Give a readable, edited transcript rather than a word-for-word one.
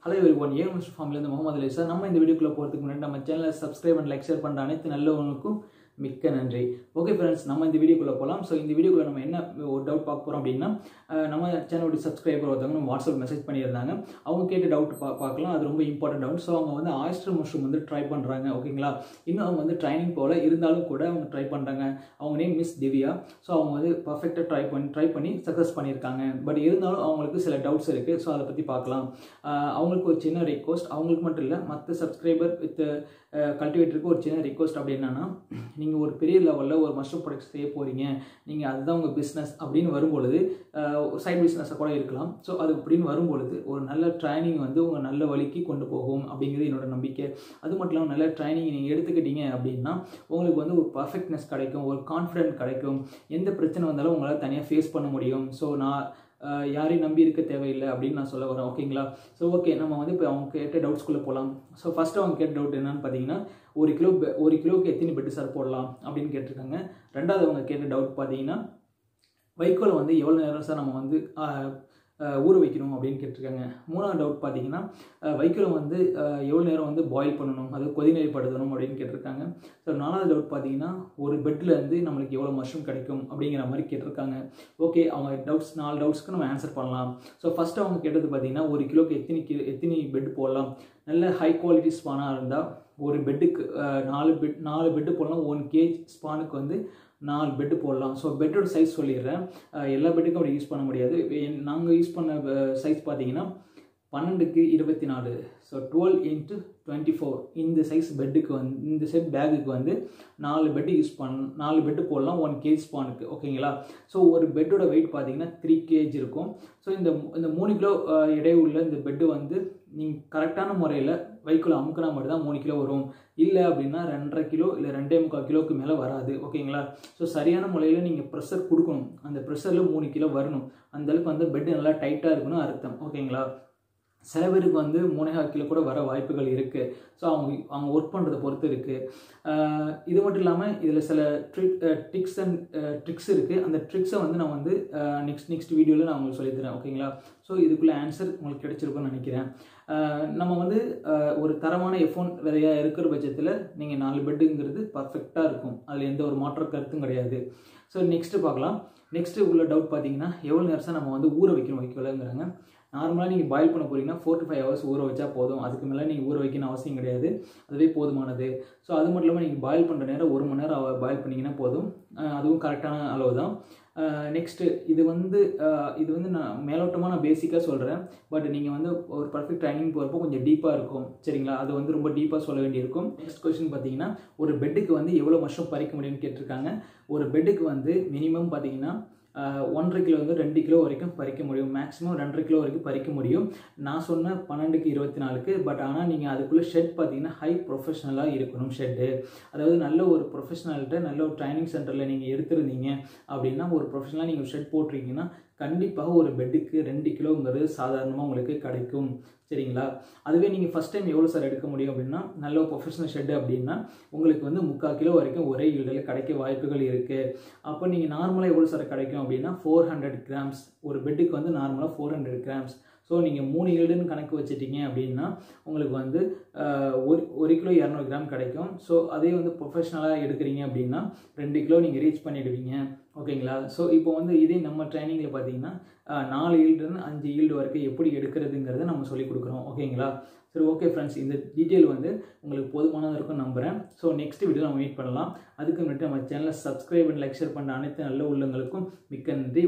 Hello everyone, mushroomfarm Muhammad Ali sir. நம்ம இந்த வீடியோக்குள்ள போறதுக்கு முன்னாடி நம்ம சேனலை subscribe and like share பண்ற அனைத்து நல்லவங்களுக்கும் மிக்க நன்றி. ஓகே फ्रेंड्स, நம்ம இந்த வீடியோக்குள்ள போலாம். சோ இந்த வீடியோக்குள்ள நம்ம என்ன ஒரு டவுட் பார்க்க போறோம் அப்படினா நம்ம சேனலோட சப்ஸ்கிரைபர் ஒருத்தவங்க வாட்ஸ்அப் மெசேஜ் பண்ணியிருந்தாங்க. அவங்க கேட்ட டவுட் பார்க்கலாம். அது ரொம்ப இம்பார்ட்டன்ட் டவுட். சோ அவங்க வந்து oyster mushroom வந்து ட்ரை பண்றாங்க. ஓகேங்களா? இன்னும் அவங்க வந்து ட்ரைனிங் போல இருந்தாலும் கூட அவங்க ட்ரை பண்றாங்க. அவங்க நேம் மிஸ் திவ்யா. சோ அவங்க வந்து பெர்ஃபெக்ட்டா ட்ரை பண்ணி சக்சஸ் பண்ணிருக்காங்க. பட் இருந்தாலும் அவங்களுக்கு சில டவுட்ஸ் இருக்கு. சோ அத பத்தி பார்க்கலாம். அவங்களுக்கு ஒரு சின்ன ரிக்வெஸ்ட், அவங்களுக்கு மட்டும் இல்ல மற்ற சப்ஸ்கிரைபர் வித் கல்டிவேட்டருக்கு ஒரு சின்ன ரிக்வெஸ்ட் அப்படி என்னன்னா, நீங்க ஒரு பெரிய லெவல்ல ஒரு மஷ்ரூம் ப்ராடக்ட் செய்ய போறீங்க, நீங்க அதுதான் உங்க பிசினஸ் அப்படின்னு வரும்பொழுது சைட் பிசினஸா கூட இருக்கலாம். ஸோ அது அப்படின்னு வரும்பொழுது ஒரு நல்ல ட்ரைனிங் வந்து உங்க நல்ல வழிக்கு கொண்டு போகும் அப்படிங்கிறது என்னோட நம்பிக்கை. அது மட்டும் இல்லாமல் நல்ல ட்ரைனிங் நீங்க எடுத்துக்கிட்டீங்க அப்படின்னா உங்களுக்கு வந்து ஒரு பர்ஃபெக்ட்னஸ் கிடைக்கும், ஒரு கான்ஃபிடென்ட் கிடைக்கும். எந்த பிரச்சனை வந்தாலும் உங்களால் தனியாக ஃபேஸ் பண்ண முடியும். ஸோ நான் யாரையும் நம்பி இருக்க தேவையில்லை அப்படின்னு நான் சொல்ல வரேன். ஓகேங்களா? ஸோ ஓகே, நம்ம வந்து இப்போ அவங்க கேட்ட டவுட்ஸ்குள்ளே போகலாம். ஸோ ஃபஸ்ட்டு அவங்க கேட்ட டவுட் என்னன்னு பார்த்தீங்கன்னா, ஒரு கிலோவுக்கு எத்தனை பெட்டு சார் போடலாம் அப்படின்னு கேட்டிருக்காங்க. ரெண்டாவது அவங்க கேட்ட டவுட் பார்த்தீங்கன்னா, வைக்கோலை வந்து எவ்வளோ நேரம் சார் நம்ம வந்து ஊற வைக்கணும் அப்படின்னு கேட்டிருக்காங்க. மூணாவது டவுட் பார்த்தீங்கன்னா, வைக்கோலை வந்து எவ்வளோ நேரம் வந்து பாயில் பண்ணணும், அது கொதிநிலைப்படுத்தணும் அப்படின்னு கேட்டிருக்காங்க. ஸோ நாலாவது டவுட் பார்த்தீங்கன்னா, ஒரு பெட்லேருந்து நம்மளுக்கு எவ்வளோ மஷ்ரூம் கிடைக்கும் அப்படிங்கிற மாதிரி கேட்டிருக்காங்க. ஓகே, அவங்க டவுட்ஸ் 4 டவுட்ஸ்க்கு நம்ம ஆன்சர் பண்ணலாம். ஸோ ஃபஸ்ட்டு அவங்க கேட்டது பார்த்தீங்கன்னா, ஒரு கிலோக்கு எத்தனை பெட் போடலாம். நல்ல ஹை குவாலிட்டி ஸ்பானாக இருந்தால் ஒரு பெட்டுக்கு 4 பெட்டு போடலாம். 1 kg ஸ்பானுக்கு வந்து 4 பெட்டு போடலாம். ஸோ பெட்டோட சைஸ் சொல்லிடுறேன். எல்லா பெட்டுக்கும் அப்படி யூஸ் பண்ண முடியாது. நாங்கள் யூஸ் பண்ண சைஸ் பார்த்தீங்கன்னா 12க்கு 24. ஸோ 12 × 24 இந்த சைஸ் பெட்டுக்கு வந்து இந்த செட் பேக்குக்கு வந்து 4 பெட்டு போடலாம் 1 kg ஸ்பானுக்கு. ஓகேங்களா? ஸோ ஒரு பெட்டோட வெயிட் பார்த்தீங்கன்னா 3 kg இருக்கும். ஸோ இந்த 3 கிலோ எடை உள்ள இந்த பெட்டு வந்து நீங்கள் கரெக்டான முறையில் வைக்கோல் அமுக்கினா மட்டும்தான் 3 கிலோ வரும். இல்லை அப்படின்னா 2.5 கிலோ இல்லை 2.25 கிலோவுக்கு மேலே வராது. ஓகேங்களா? ஸோ சரியான முறையில் நீங்கள் ப்ரெஷர் கொடுக்கணும். அந்த ப்ரெஷரில் 3 கிலோ வரணும். அந்தளவுக்கு வந்து பெட்டு நல்லா டைட்டாக இருக்கணும் அர்த்தம். ஓகேங்களா? சில பேருக்கு வந்து 3.5 கிலோ கூட வர வாய்ப்புகள் இருக்குது. ஸோ அவங்க ஒர்க் பண்ணுறதை பொறுத்து இருக்குது. இது மட்டும் இல்லாமல் இதில் சில ட்ரிக்ஸ் இருக்குது. அந்த ட்ரிக்ஸை வந்து நான் வந்து நெக்ஸ்ட் வீடியோவில் நான் உங்களுக்கு சொல்லித்தரேன். ஓகேங்களா? ஸோ இதுக்குள்ளே ஆன்சர் உங்களுக்கு கிடைச்சிருக்கும்னு நினைக்கிறேன். நம்ம வந்து ஒரு தரமான F1 விதையாக இருக்கிற பட்சத்தில் நீங்கள் 4 பெட்டுங்கிறது பர்ஃபெக்டாக இருக்கும். அதில் எந்த ஒரு மாற்ற கருத்தும் கிடையாது. ஸோ நெக்ஸ்ட்டு பார்க்கலாம். நெக்ஸ்ட்டு உள்ள டவுட் பார்த்தீங்கன்னா, எவ்வளோ நேரம் நம்ம வந்து ஊற வைக்கணும் வைக்கலாங்கிறாங்க. நார்மலாக நீங்கள் பாயில் பண்ண போகிறீங்கன்னா 4 to 5 hours ஊற வச்சா போதும். அதுக்கு மேலே நீங்கள் ஊற வைக்கணும் அவசியம் கிடையாது. அதுவே போதுமானது. ஸோ அது மட்டும் இல்லாமல் நீங்கள் பாயில் பண்ணுற நேரம் 1 மணி நேரம் பாயில் பண்ணிங்கன்னா போதும். அதுவும் கரெக்டான அளவு தான். நெக்ஸ்ட்டு இது வந்து நான் மேலோட்டமாக நான் பேசிக்காக சொல்கிறேன். பட் நீங்கள் வந்து ஒரு பர்ஃபெக்ட் ட்ரைனிங் போகிறப்போ கொஞ்சம் டீப்பாக இருக்கும். சரிங்களா? அது வந்து ரொம்ப டீப்பாக சொல்ல வேண்டியிருக்கும். நெக்ஸ்ட் கொஸ்டின் பார்த்தீங்கன்னா, ஒரு பெட்டுக்கு வந்து எவ்வளோ மஷ்ரூம் பறிக்க முடியும்னு கேட்டிருக்காங்க. ஒரு பெட்டுக்கு வந்து மினிமம் பார்த்தீங்கன்னா 1.5 கிலோ வந்து 2 கிலோ வரைக்கும் பறிக்க முடியும். மேக்ஸிமம் 2.5 கிலோ வரைக்கும் பறிக்க முடியும். நான் சொன்ன 12க்கு 24. பட் ஆனால் நீங்கள் அதுக்குள்ளே ஷெட் பார்த்தீங்கன்னா ஹை ப்ரொஃபஷனலாக இருக்கணும். ஷெட்டு அதாவது நல்ல ஒரு ப்ரொஃபஷனல்கிட்ட நல்ல ஒரு ட்ரைனிங் சென்டரில் நீங்கள் எடுத்துருந்தீங்க அப்படின்னா, ஒரு ப்ரொஃபஷனலாக நீங்கள் ஷெட் போட்டிருக்கீங்கன்னா கண்டிப்பாக ஒரு பெட்டுக்கு 2 கிலோங்கிறது சாதாரணமாக உங்களுக்கு கிடைக்கும். சரிங்களா? அதுவே நீங்கள் ஃபஸ்ட் டைம் எவ்வளோ சார் எடுக்க முடியும் அப்படின்னா, நல்ல ஒரு ப்ரொஃபஷனல் ஷெட்டு அப்படின்னா உங்களுக்கு வந்து 3/4 கிலோ வரைக்கும் ஒரே ஈல்டில் கிடைக்க வாய்ப்புகள் இருக்குது. அப்போ நீங்கள் நார்மலாக எவ்வளோ சார் கிடைக்கும் அப்படின்னா 400 கிராம்ஸ். ஒரு பெட்டுக்கு வந்து நார்மலாக 400 கிராம்ஸ். ஸோ நீங்கள் 3 ஈல்டுன்னு கணக்கு வச்சுட்டீங்க அப்படின்னா உங்களுக்கு வந்து 1 கிலோ 200 கிராம் கிடைக்கும். ஸோ அதே வந்து ப்ரொஃபஷனலாக எடுக்கிறீங்க அப்படின்னா 2 கிலோ நீங்கள் ரீச் பண்ணிடுவீங்க. ஓகேங்களா? ஸோ இப்போ வந்து இதே நம்ம ட்ரைனிங்கில் பார்த்தீங்கன்னா 4 ஈல்டுன்னு 5 ஈல்டு வரைக்கும் எப்படி எடுக்கிறதுங்கிறத நம்ம சொல்லிக் கொடுக்குறோம். ஓகேங்களா? சரி, ஓகே ஃப்ரெண்ட்ஸ், இந்த டீட்டெயில் வந்து உங்களுக்கு போதுமானதாக இருக்கும்னு நம்புகிறேன். ஸோ நெக்ஸ்ட் வீடியோ நம்ம மீட் பண்ணலாம். அதுக்கு முன்னாடி நம்ம சேனலை சப்ஸ்கிரைப் அண்ட் லைக் ஷேர் பண்ண அனைத்து நல்ல உள்ளங்களுக்கும் மிக்க நன்றி.